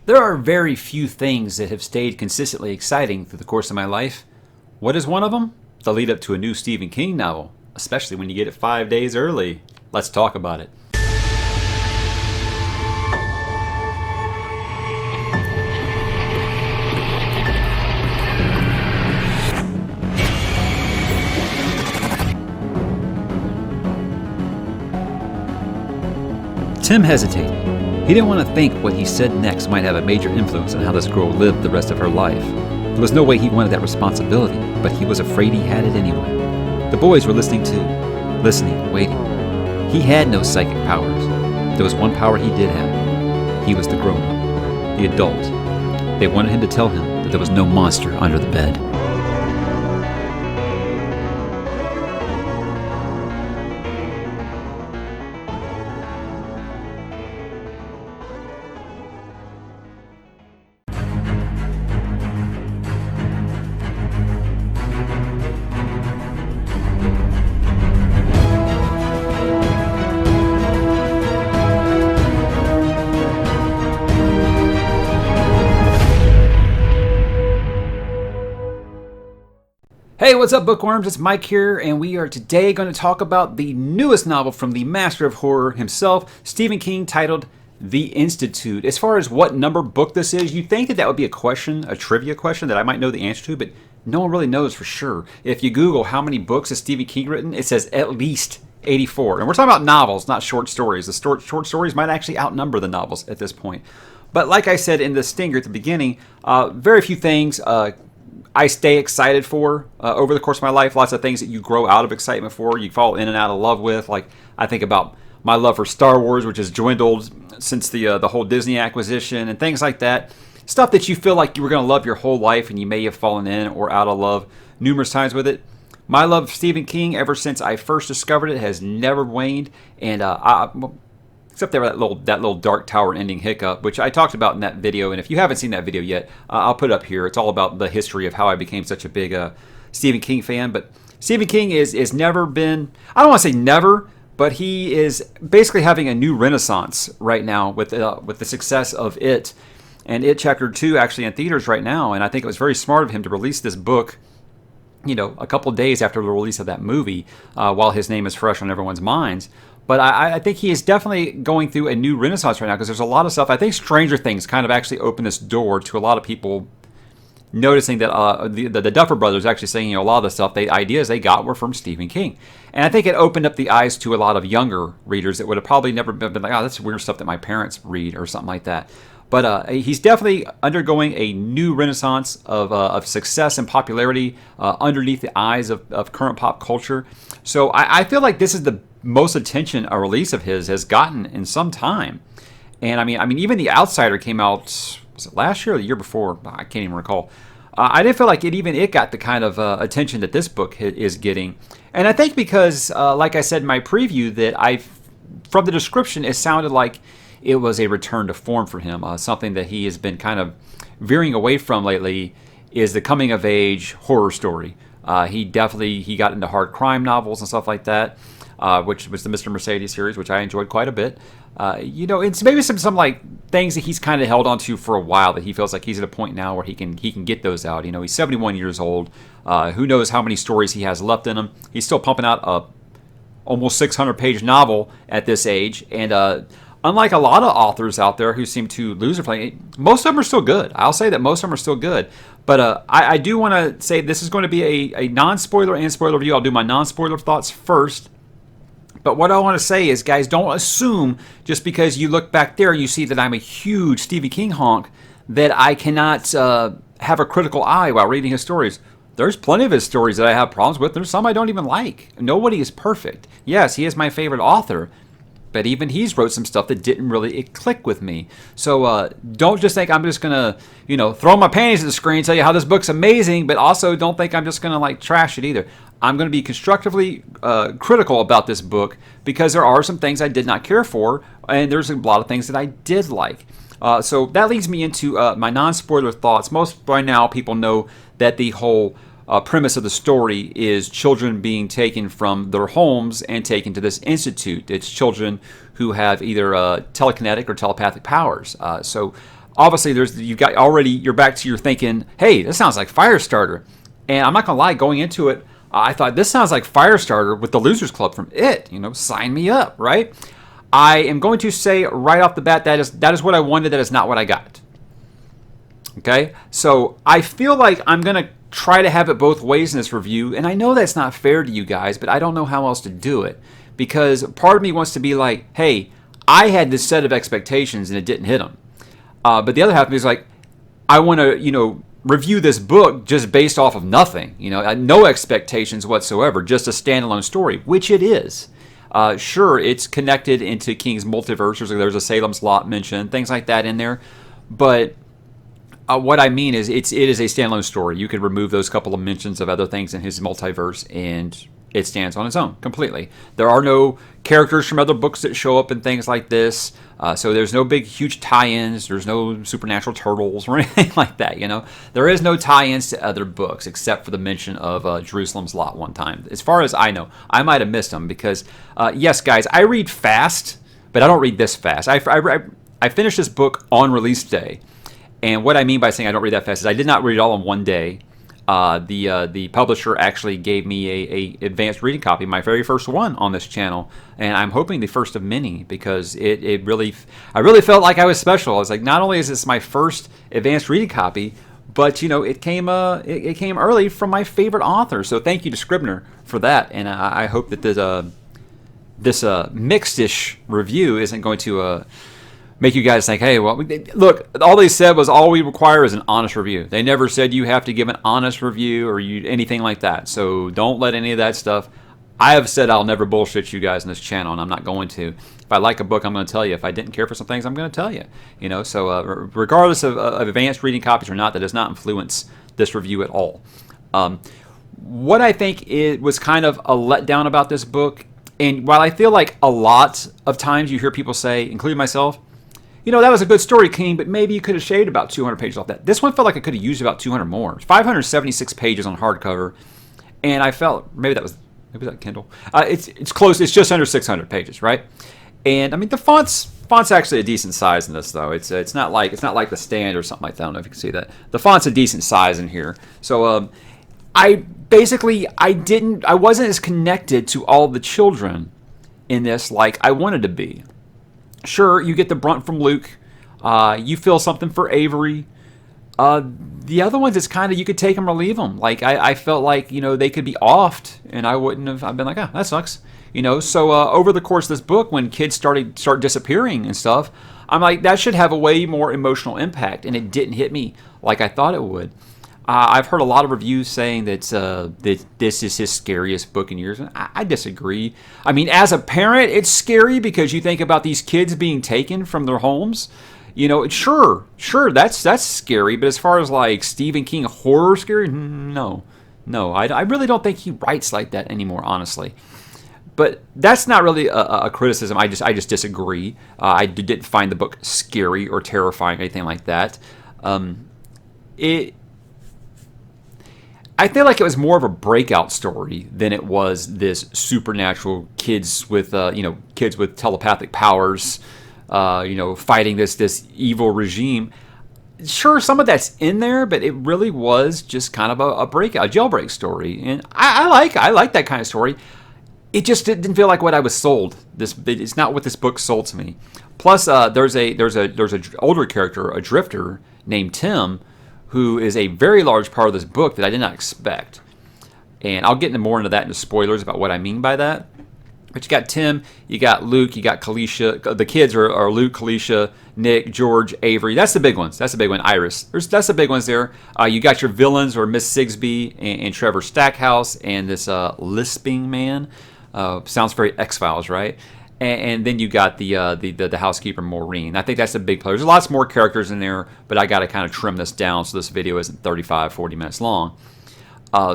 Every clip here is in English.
There are very few things that have stayed consistently exciting through the course of my life. What is one of them? The lead up to a new Stephen King novel, especially when you get it 5 days early. Let's talk about it. Tim hesitated. He didn't want to think what he said next might have a major influence on how this girl lived the rest of her life. There was no way he wanted that responsibility, but he was afraid he had it anyway. The boys were listening too. Listening, waiting. He had no psychic powers. There was one power he did have. He was the grown-up, the adult. They wanted him to tell him that there was no monster under the bed. Hey, what's up, bookworms? It's Mike here, and we are today going to talk about the newest novel from the master of horror himself, Stephen King, titled The Institute. As far as what number book this is, you'd think that that would be a question, a trivia question that I might know the answer to, but no one really knows for sure. If you Google how many books has Stephen King written, it says at least 84. And we're talking about novels, not short stories. The short stories might actually outnumber the novels at this point. But like I said in the stinger at the beginning, very few things I stay excited for over the course of my life. Lots of things that you grow out of excitement for, you fall in and out of love with. Like I think about my love for Star Wars, which has dwindled since the whole Disney acquisition and things like that. Stuff that you feel like you were going to love your whole life and you may have fallen in or out of love numerous times with it. My love of Stephen King ever since I first discovered it has never waned. And except there that little Dark Tower ending hiccup, which I talked about in that video. And if you haven't seen that video yet, I'll put it up here. It's all about the history of how I became such a big Stephen King fan. But Stephen King is never been, I don't want to say never, but he is basically having a new renaissance right now with the success of It. And It Chapter 2 actually in theaters right now. And I think it was very smart of him to release this book, you know, a couple days after the release of that movie, while his name is fresh on everyone's minds. But I think he is definitely going through a new renaissance right now because there's a lot of stuff. I think Stranger Things kind of actually opened this door to a lot of people noticing that the Duffer Brothers actually saying, you know, a lot of the stuff, the ideas they got were from Stephen King. And I think it opened up the eyes to a lot of younger readers that would have probably never been like, oh, that's weird stuff that my parents read or something like that. But he's definitely undergoing a new renaissance of success and popularity underneath the eyes of current pop culture. So I feel like this is the most attention a release of his has gotten in some time. And I mean, even The Outsider came out, was it last year or the year before? I can't even recall. I didn't feel like it got the kind of attention that this book is getting. And I think because, like I said in my preview, that from the description, it sounded like it was a return to form for him. Something that he has been kind of veering away from lately is the coming of age horror story. He got into hard crime novels and stuff like that, which was the Mr. Mercedes series, which I enjoyed quite a bit. You know, it's maybe some like things that he's kind of held onto for a while that he feels like he's at a point now where he can get those out. You know, he's 71 years old. Who knows how many stories he has left in him? He's still pumping out a almost 600-page novel at this age, and unlike a lot of authors out there who seem to lose their play, most of them are still good. I'll say that most of them are still good. But I do want to say this is going to be a non-spoiler and spoiler review. I'll do my non-spoiler thoughts first. But what I want to say is, guys, don't assume just because you look back there and you see that I'm a huge Stephen King honk that I cannot have a critical eye while reading his stories. There's plenty of his stories that I have problems with. There's some I don't even like. Nobody is perfect. Yes, he is my favorite author. But even he's wrote some stuff that didn't really click with me. So don't just think I'm just going to, you know, throw my panties at the screen and tell you how this book's amazing, but also don't think I'm just going to like trash it either. I'm going to be constructively critical about this book because there are some things I did not care for, and there's a lot of things that I did like. So that leads me into my non-spoiler thoughts. Most by now people know that the whole premise of the story is children being taken from their homes and taken to this institute. It's children who have either telekinetic or telepathic powers. So obviously you're back to your thinking, hey, this sounds like Firestarter. And I'm not going to lie, going into it, I thought this sounds like Firestarter with the Losers Club from It. Sign me up, right? I am going to say right off the bat that is what I wanted. That is not what I got. Okay, so I feel like I'm going to try to have it both ways in this review, and I know that's not fair to you guys, but I don't know how else to do it, because part of me wants to be like, hey, I had this set of expectations and it didn't hit them. But the other half of me is like, I want to, review this book just based off of nothing, no expectations whatsoever, just a standalone story, which it is. Sure, it's connected into King's multiverse. There's a Salem's Lot mentioned, things like that in there, but what I mean is it is a standalone story. You could remove those couple of mentions of other things in his multiverse, and it stands on its own completely. There are no characters from other books that show up and things like this. So there's no big, huge tie-ins. There's no supernatural turtles or anything like that, There is no tie-ins to other books except for the mention of Jerusalem's Lot one time. As far as I know, I might have missed them because, yes, guys, I read fast, but I don't read this fast. I finished this book on release day. And what I mean by saying I don't read that fast is I did not read it all in one day. The publisher actually gave me a advanced reading copy, my very first one on this channel, and I'm hoping the first of many, because I really felt like I was special. I was like, not only is this my first advanced reading copy, but it came early from my favorite author. So thank you to Scribner for that, and I hope that this mixed-ish review isn't going to make you guys think, hey, well, look, all they said was all we require is an honest review. They never said you have to give an honest review or anything like that. So don't let any of that stuff. I have said I'll never bullshit you guys on this channel, and I'm not going to. If I like a book, I'm going to tell you. If I didn't care for some things, I'm going to tell you. So regardless of advanced reading copies or not, that does not influence this review at all. What I think was kind of a letdown about this book, and while I feel like a lot of times you hear people say, including myself, that was a good story, King, but maybe you could have shaved about 200 pages off that. This one felt like I could have used about 200 more. 576 pages on hardcover, and I felt maybe that was Kindle. It's close. It's just under 600 pages, right? And I mean the font's actually a decent size in this, though. It's not like The Stand or something like that. I don't know if you can see that. The font's a decent size in here. So I wasn't as connected to all the children in this like I wanted to be. Sure, you get the brunt from Luke. You feel something for Avery. The other ones, it's kind of, you could take them or leave them. Like, I felt like, they could be offed, and I wouldn't have, I've been like, that sucks. So over the course of this book, when kids start disappearing and stuff, I'm like, that should have a way more emotional impact, and it didn't hit me like I thought it would. I've heard a lot of reviews saying that this is his scariest book in years, and I disagree. I mean, as a parent, it's scary because you think about these kids being taken from their homes. Sure, that's scary, but as far as like Stephen King horror scary, no, I really don't think he writes like that anymore, honestly. But that's not really a criticism. I just disagree. I didn't find the book scary or terrifying or anything like that. I feel like it was more of a breakout story than it was this supernatural kids with telepathic powers, fighting this evil regime. Sure, some of that's in there, but it really was just kind of a jailbreak story, and I like that kind of story. It just didn't feel like what I was sold. It's not what this book sold to me. Plus, there's a older character, a drifter named Tim, who is a very large part of this book that I did not expect. And I'll get more into that in the spoilers about what I mean by that. But you got Tim, you got Luke, you got Kalisha. The kids are Luke, Kalisha, Nick, George, Avery. That's the big ones. That's the big one. Iris. That's the big ones there. You got your villains, or Miss Sigsbee and Trevor Stackhouse, and this lisping man. Sounds very X-Files, right? And then you got the housekeeper, Maureen. I think that's the big player. There's lots more characters in there, but I got to kind of trim this down so this video isn't 35, 40 minutes long.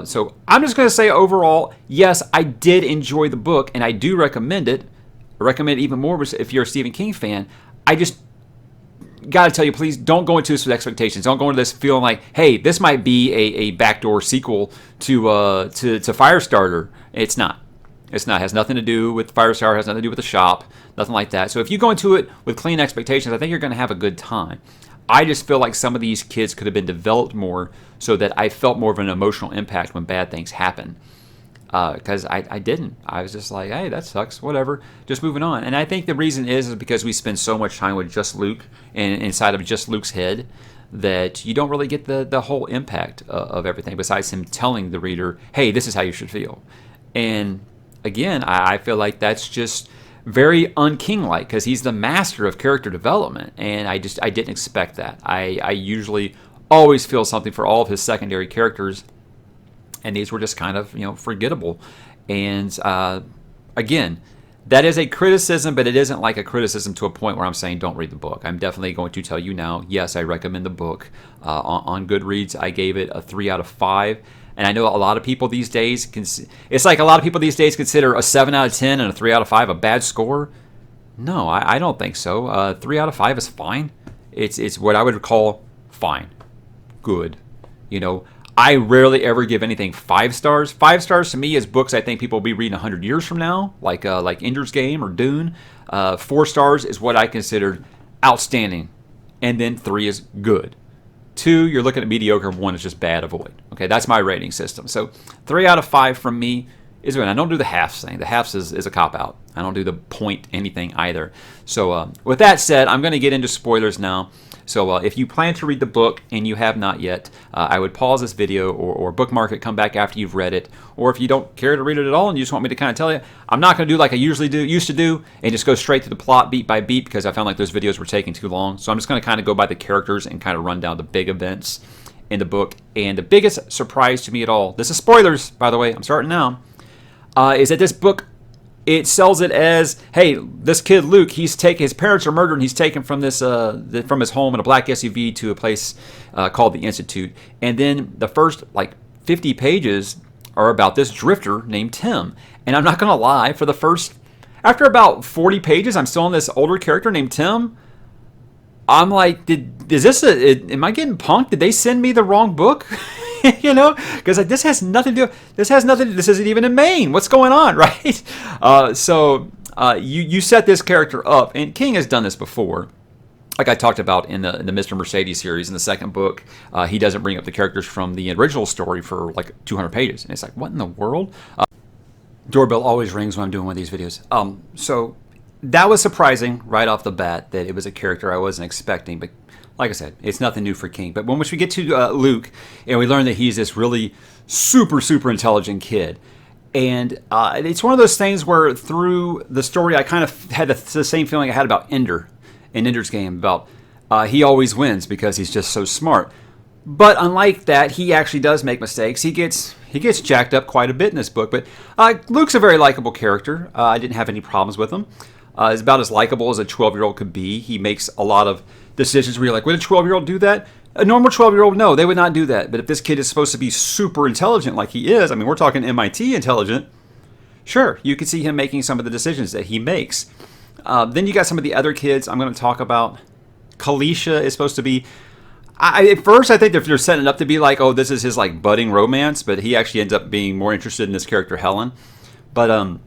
So I'm just going to say overall, yes, I did enjoy the book, and I do recommend it. I recommend it even more if you're a Stephen King fan. I just got to tell you, please don't go into this with expectations. Don't go into this feeling like, hey, this might be a backdoor sequel to Firestarter. It's not. It's not. It has nothing to do with Firestarter. It has nothing to do with the shop. Nothing like that. So if you go into it with clean expectations, I think you're going to have a good time. I just feel like some of these kids could have been developed more so that I felt more of an emotional impact when bad things happen. Because I didn't. I was just like, hey, that sucks, whatever, just moving on. And I think the reason is because we spend so much time with just Luke and inside of just Luke's head that you don't really get the whole impact of everything besides him telling the reader, hey, this is how you should feel. And again, I feel like that's just very un-King-like because he's the master of character development, and I didn't expect that. I usually always feel something for all of his secondary characters, and these were just kind of, forgettable. And again, that is a criticism, but it isn't like a criticism to a point where I'm saying don't read the book. I'm definitely going to tell you now, yes, I recommend the book. On Goodreads, I gave it a 3 out of 5. And I know a lot of people these days, it's like a lot of people these days consider a 7 out of 10 and a 3 out of 5 a bad score. No, I don't think so. 3 out of 5 is fine. It's what I would call fine. Good. I rarely ever give anything 5 stars. 5 stars to me is books I think people will be reading 100 years from now, like Ender's Game or Dune. 4 stars is what I considered outstanding. And then 3 is good. 2, you're looking at mediocre. 1 is just bad, avoid. Okay, that's my rating system. So 3 out of 5 from me is good. I don't do the halves thing. The halves is a cop-out. I don't do the point anything either. So with that said, I'm going to get into spoilers now. So if you plan to read the book and you have not yet, I would pause this video or bookmark it, come back after you've read it. Or if you don't care to read it at all and you just want me to kind of tell you, I'm not going to do like I used to do and just go straight to the plot beat by beat because I found like those videos were taking too long. So I'm just going to kind of go by the characters and kind of run down the big events in the book. And the biggest surprise to me at all, this is spoilers, by the way, I'm starting now, is that this book, it sells it as, hey, this kid Luke, his parents are murdered and he's taken from from his home in a black SUV to a place called the Institute. And then the first 50 pages are about this drifter named Tim. And I'm not gonna lie, after about 40 pages, I'm still on this older character named Tim. I'm like, am I getting punked? Did they send me the wrong book? Because this isn't even in Maine. What's going on, right? So you set this character up, and King has done this before. Like I talked about in the Mr. Mercedes series in the second book, he doesn't bring up the characters from the original story for like 200 pages. And it's like, what in the world? Doorbell always rings when I'm doing one of these videos. So that was surprising right off the bat that it was a character I wasn't expecting, but like I said, it's nothing new for King. But once we get to Luke, and we learn that he's this really super, super intelligent kid. And it's one of those things where through the story, I kind of had the same feeling I had about Ender in Ender's Game, about he always wins because he's just so smart. But unlike that, he actually does make mistakes. He gets jacked up quite a bit in this book. But Luke's a very likable character. I didn't have any problems with him. He's about as likable as a 12-year-old could be. He makes a lot of decisions where you're like, would a 12-year-old do that? A normal 12-year-old, no, they would not do that. But if this kid is supposed to be super intelligent like he is, I mean, we're talking MIT intelligent, sure, you can see him making some of the decisions that he makes. Then you got some of the other kids I'm going to talk about. Kalisha is supposed to be, at first I think they're setting it up to be like, oh, this is his like budding romance, but he actually ends up being more interested in this character Helen. But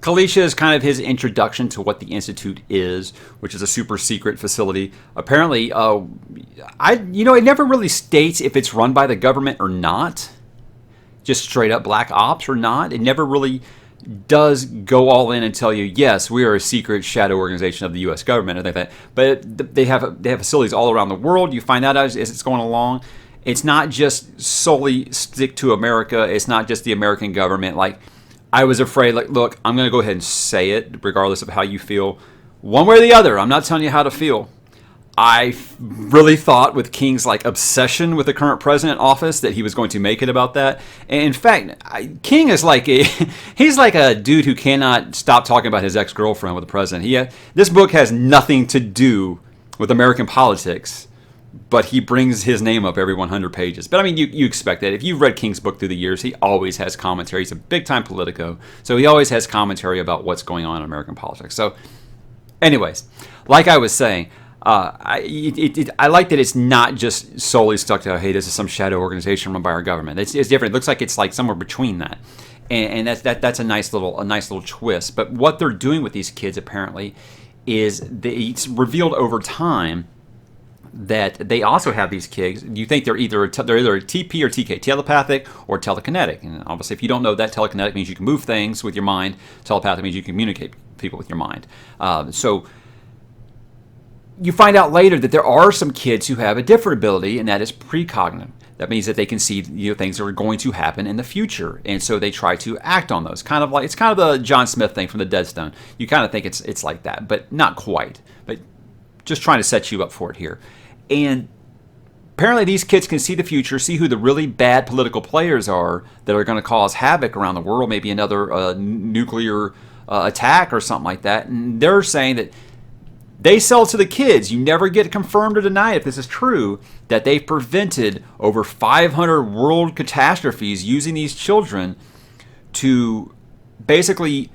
Kalisha is kind of his introduction to what the Institute is, which is a super secret facility. Apparently, it never really states if it's run by the government or not. Just straight up black ops or not. It never really does go all in and tell you, yes, we are a secret shadow organization of the U.S. government or anything like that. But they have facilities all around the world. You find out as it's going along. It's not just solely stick to America. It's not just the American government. Like, I was afraid, like, look, I'm going to go ahead and say it, regardless of how you feel, one way or the other. I'm not telling you how to feel. I really thought with King's like obsession with the current president office that he was going to make it about that. And in fact, King is like he's like a dude who cannot stop talking about his ex-girlfriend with the president. This book has nothing to do with American politics, but he brings his name up every 100 pages. But I mean, you expect that. If you've read King's book through the years, he always has commentary. He's a big-time Politico, so he always has commentary about what's going on in American politics. So anyways, like I was saying, I like that it's not just solely stuck to, hey, this is some shadow organization run by our government. It's different. It looks like it's like somewhere between that. And that's a nice little twist. But what they're doing with these kids apparently is it's revealed over time that they also have these kids. You think they're either a TP or TK, telepathic or telekinetic. And obviously, if you don't know that, telekinetic means you can move things with your mind. Telepathic means you can communicate with people with your mind. So you find out later that there are some kids who have a different ability, and that is precognitive. That means that they can see things that are going to happen in the future, and so they try to act on those. Kind of like it's kind of the John Smith thing from the Dead Stone. You kind of think it's like that, but not quite. But just trying to set you up for it here. And apparently these kids can see the future, see who the really bad political players are that are going to cause havoc around the world, maybe another nuclear attack or something like that. And they're saying that they sell to the kids. You never get confirmed or denied if this is true, that they've prevented over 500 world catastrophes using these children to basically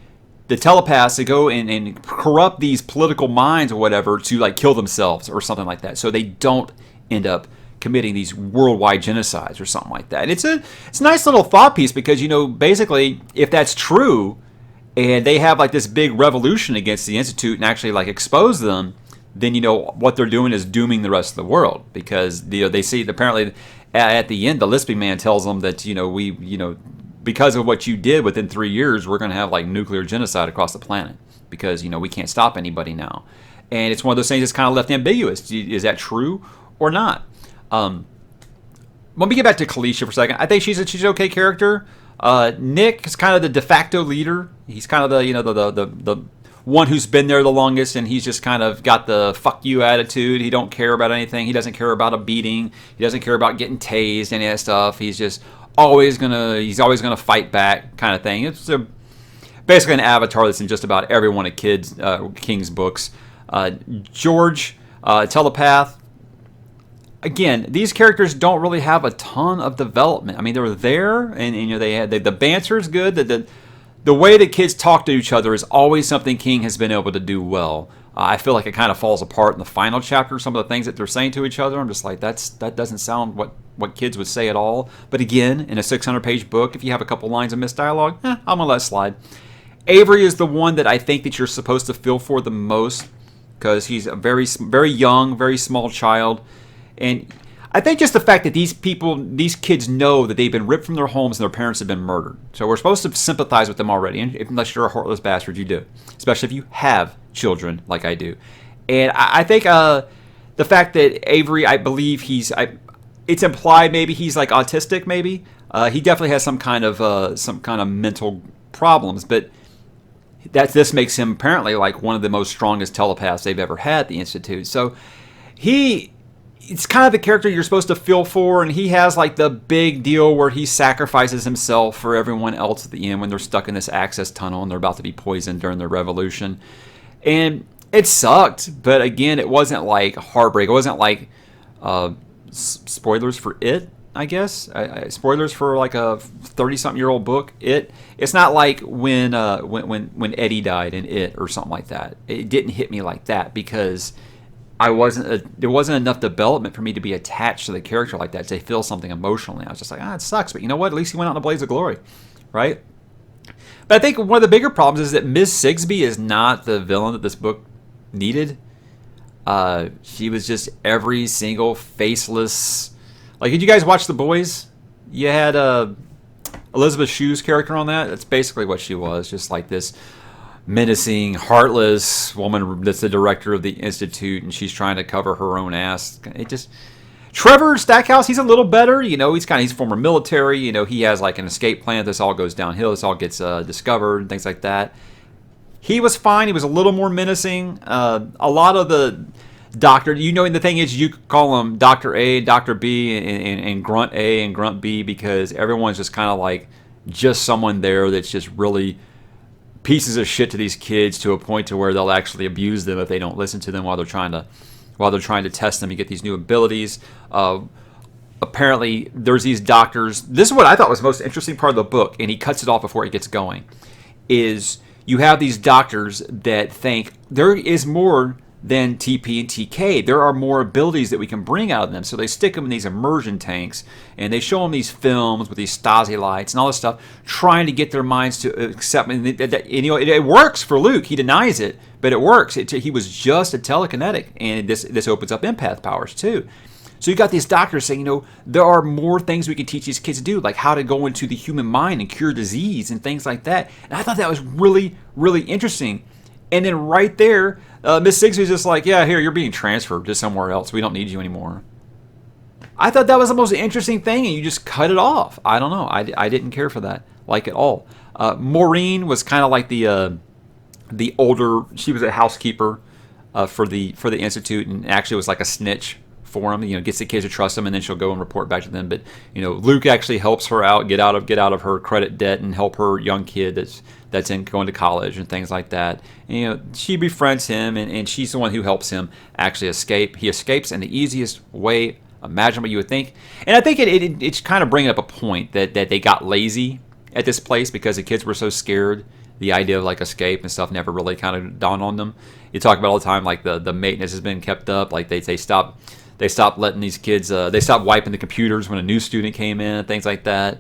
the telepaths to go and corrupt these political minds or whatever to like kill themselves or something like that, so they don't end up committing these worldwide genocides or something like that. And it's a nice little thought piece because basically if that's true and they have like this big revolution against the Institute and actually like expose them, then what they're doing is dooming the rest of the world because they see apparently at the end the lisping man tells them that because of what you did within 3 years, we're going to have like nuclear genocide across the planet because, we can't stop anybody now. And it's one of those things that's kind of left ambiguous. Is that true or not? Let me get back to Kalisha for a second. I think she's an okay character. Nick is kind of the de facto leader. He's kind of the one who's been there the longest, and he's just kind of got the fuck you attitude. He don't care about anything. He doesn't care about a beating. He doesn't care about getting tased, any of that stuff. He's always gonna fight back, kind of thing. It's basically an avatar that's in just about every one of King's books. George, telepath. Again, these characters don't really have a ton of development. I mean, they were there, and they had the banter is good. The way that kids talk to each other is always something King has been able to do well. I feel like it kind of falls apart in the final chapter. Some of the things that they're saying to each other, I'm just like, that doesn't sound what kids would say at all. But again, in a 600-page book, if you have a couple lines of missed dialogue, I'm gonna let it slide. Avery is the one that I think that you're supposed to feel for the most because he's a very, very young, very small child, and I think just the fact that these kids know that they've been ripped from their homes and their parents have been murdered. So we're supposed to sympathize with them already, and unless you're a heartless bastard, you do. Especially if you have children like I do. And I think the fact that Avery, I believe it's implied maybe he's like autistic. Maybe he definitely has some kind of mental problems, but this makes him apparently like one of the most strongest telepaths they've ever had at the Institute. So it's kind of the character you're supposed to feel for, and he has like the big deal where he sacrifices himself for everyone else at the end when they're stuck in this access tunnel and they're about to be poisoned during the revolution. And it sucked, but again, it wasn't like heartbreak. It wasn't like spoilers for It, I guess. Spoilers for like a 30-something-year-old book. It's not like when Eddie died in It or something like that. It didn't hit me like that because there wasn't enough development for me to be attached to the character like that to feel something emotionally. I was just like, it sucks, but you know what? At least he went out in a blaze of glory, right? But I think one of the bigger problems is that Ms. Sigsbee is not the villain that this book needed. She was just every single faceless. Like, did you guys watch The Boys? You had Elizabeth Shue's character on that. That's basically what she was, just like this menacing, heartless woman that's the director of the Institute, and she's trying to cover her own ass. Trevor Stackhouse, he's a little better. He's former military. He has like an escape plan. This all goes downhill. This all gets discovered and things like that. He was fine. He was a little more menacing. A lot of the doctor, the thing is, you call them Dr. A, Dr. B, and Grunt A and Grunt B because everyone's just kind of like just someone there that's just really pieces of shit to these kids to a point to where they'll actually abuse them if they don't listen to them while they're trying to test them and get these new abilities. Apparently, there's these doctors. This is what I thought was the most interesting part of the book, and he cuts it off before it gets going. Is you have these doctors that think there is more than TP and TK. There are more abilities that we can bring out of them. So they stick them in these immersion tanks, and they show them these films with these Stasi lights and all this stuff, trying to get their minds to accept. And it works for Luke. He denies it, but it works. He was just a telekinetic, and this opens up empath powers too. So you got these doctors saying, there are more things we can teach these kids to do, like how to go into the human mind and cure disease and things like that. And I thought that was really, really interesting. And then right there, Miss Sigsbee's just like, yeah, here, you're being transferred to somewhere else. We don't need you anymore. I thought that was the most interesting thing, and you just cut it off. I don't know. I didn't care for that, like, at all. Maureen was kind of like the older, she was a housekeeper for the Institute, and actually was like a snitch for them, gets the kids to trust them, and then she'll go and report back to them. But Luke actually helps her out, get out of her credit debt, and help her young kid that's in going to college and things like that. And, she befriends him, and she's the one who helps him actually escape. He escapes in the easiest way imaginable, you would think. And I think it's kind of bringing up a point that they got lazy at this place because the kids were so scared. The idea of like escape and stuff never really kind of dawned on them. You talk about all the time, like the maintenance has been kept up. Like they stopped letting these kids, they stopped wiping the computers when a new student came in and things like that.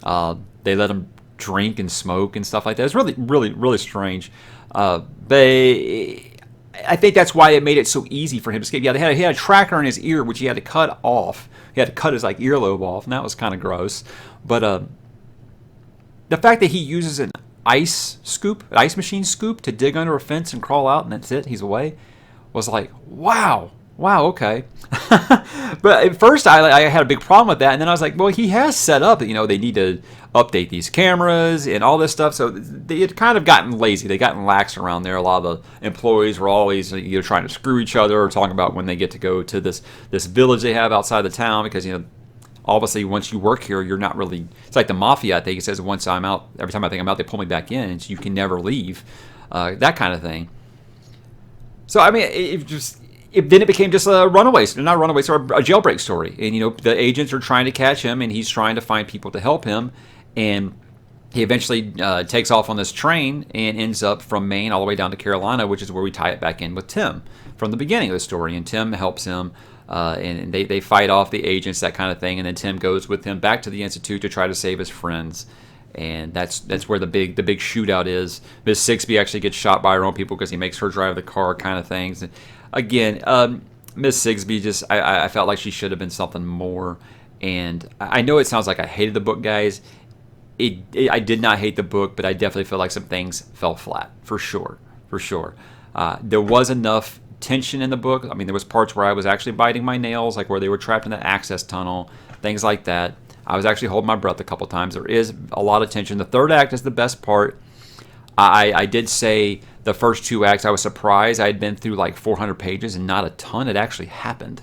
They let them drink and smoke and stuff like that. It's really, really, really strange. I think that's why it made it so easy for him to escape. Yeah, he had a tracker in his ear, which he had to cut off. He had to cut his earlobe off, and that was kind of gross. But the fact that he uses an ice machine scoop to dig under a fence and crawl out, and that's it, he's away, was like, wow, okay. But at first I had a big problem with that, and then I was like, well, he has set up that they need to update these cameras and all this stuff, so they had kind of gotten lazy. They gotten lax around there. A lot of the employees were always trying to screw each other, or talking about when they get to go to this village they have outside the town, because obviously once you work here, you're not really, it's like the mafia. I think it says once I'm out, every time I think I'm out, they pull me back in, and so you can never leave, that kind of thing. So I mean, then it became just a runaway, not a runaway story, a jailbreak story. And, the agents are trying to catch him, and he's trying to find people to help him. And he eventually takes off on this train and ends up from Maine all the way down to Carolina, which is where we tie it back in with Tim from the beginning of the story. And Tim helps him, and they fight off the agents, that kind of thing. And then Tim goes with him back to the Institute to try to save his friends. And that's where the big shootout is. Miss Sigsbee actually gets shot by her own people because he makes her drive the car, kind of things. And again, Miss Sigsbee I felt like she should have been something more. And I know it sounds like I hated the book, guys. I did not hate the book, but I definitely feel like some things fell flat, for sure. There was enough tension in the book. I mean, there was parts where I was actually biting my nails, like where they were trapped in that access tunnel, things like that. I was actually holding my breath a couple times. There is a lot of tension. The third act is the best part. I did say the first two acts, I was surprised. I had been through like 400 pages and not a ton had actually happened.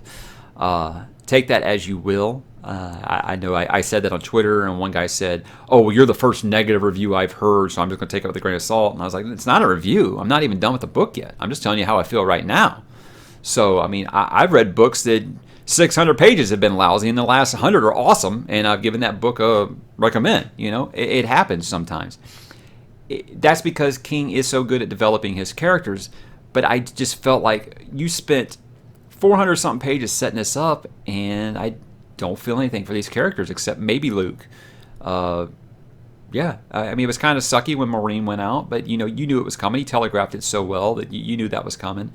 Take that as you will. I know I said that on Twitter, and one guy said, oh, well, you're the first negative review I've heard, so I'm just going to take it with a grain of salt. And I was like, it's not a review. I'm not even done with the book yet. I'm just telling you how I feel right now. So, I mean, I've read books that 600 pages have been lousy, and the last 100 are awesome, and I've given that book a recommend. It happens sometimes. That's because King is so good at developing his characters, but I just felt like you spent 400-something pages setting this up, and I don't feel anything for these characters except maybe Luke. I mean, it was kind of sucky when Maureen went out, but you knew it was coming. He telegraphed it so well that you knew that was coming.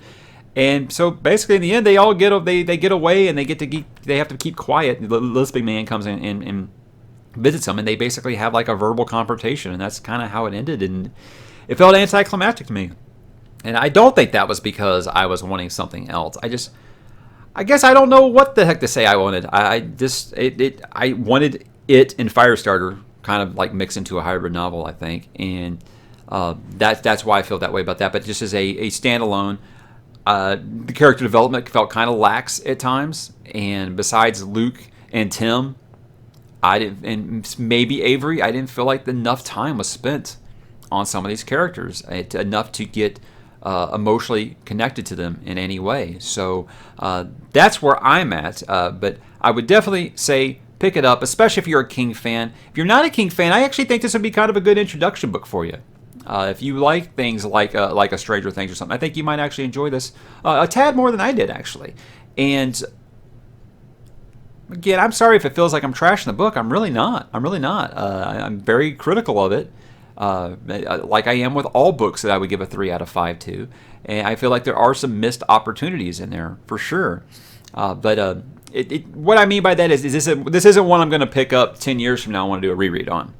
And so basically, in the end, they all get away, and they have to keep quiet. The lisping man comes in and visits them, and they basically have like a verbal confrontation, and that's kind of how it ended. And it felt anticlimactic to me. And I don't think that was because I was wanting something else. I guess I don't know what the heck to say I wanted. I wanted it and Firestarter kind of like mixed into a hybrid novel, I think. And that's why I feel that way about that. But just as a standalone, the character development felt kind of lax at times. And besides Luke and Tim, and maybe Avery, I didn't feel like enough time was spent on some of these characters. Enough to get emotionally connected to them in any way. So that's where I'm at. But I would definitely say pick it up, especially if you're a King fan. If you're not a King fan, I actually think this would be kind of a good introduction book for you. If you like things like a Stranger Things or something, I think you might actually enjoy this a tad more than I did, actually. And again, I'm sorry if it feels like I'm trashing the book. I'm really not. I'm very critical of it, like I am with all books that I would give a 3 out of 5 to. And I feel like there are some missed opportunities in there, for sure. But what I mean by that is this isn't one I'm going to pick up 10 years from now and want to do a reread on.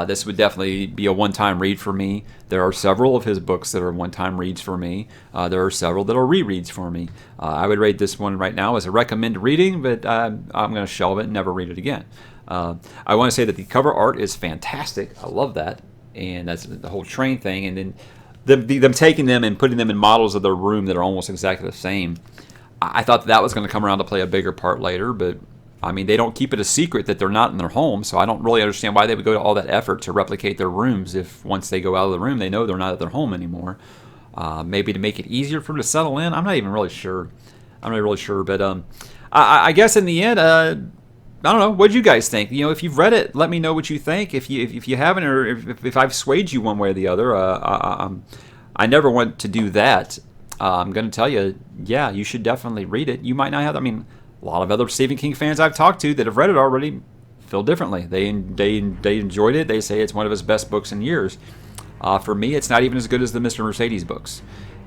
This would definitely be a one-time read for me. There are several of his books that are one-time reads for me. There are several that are rereads for me. I would rate this one right now as a recommend reading, but I'm going to shelve it and never read it again. I want to say that the cover art is fantastic. I love that. And that's the whole train thing. And then them taking them and putting them in models of their room that are almost exactly the same. I thought that was going to come around to play a bigger part later, but I mean, they don't keep it a secret that they're not in their home, so I don't really understand why they would go to all that effort to replicate their rooms if once they go out of the room, they know they're not at their home anymore. Maybe to make it easier for them to settle in. I'm not even really sure. I'm not really sure, but I guess in the end, I don't know. What do you guys think? You know, if you've read it, let me know what you think. If you haven't, or if I've swayed you one way or the other, I never want to do that. I'm going to tell you, yeah, you should definitely read it. You might not have. I mean, a lot of other Stephen King fans I've talked to that have read it already feel differently. They enjoyed it. They say it's one of his best books in years. For me, it's not even as good as the Mr. Mercedes books.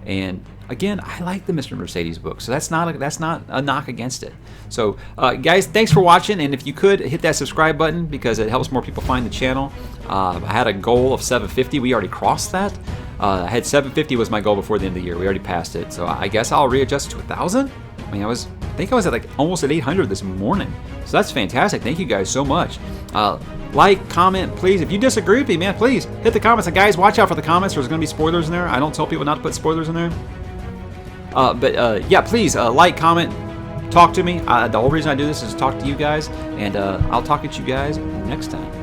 And again, I like the Mr. Mercedes books, so that's not a knock against it. So, guys, thanks for watching, and if you could hit that subscribe button because it helps more people find the channel. I had a goal of 750. We already crossed that. I had 750 was my goal before the end of the year. We already passed it, so I guess I'll readjust to 1,000. I mean, I think I was at like almost at 800 this morning, so that's fantastic. Thank you guys so much. Like, comment, please. If you disagree with me, man, please hit the comments. And guys, watch out for the comments. There's going to be spoilers in there. I don't tell people not to put spoilers in there. But yeah, please like, comment, talk to me. The whole reason I do this is to talk to you guys, and I'll talk at you guys next time.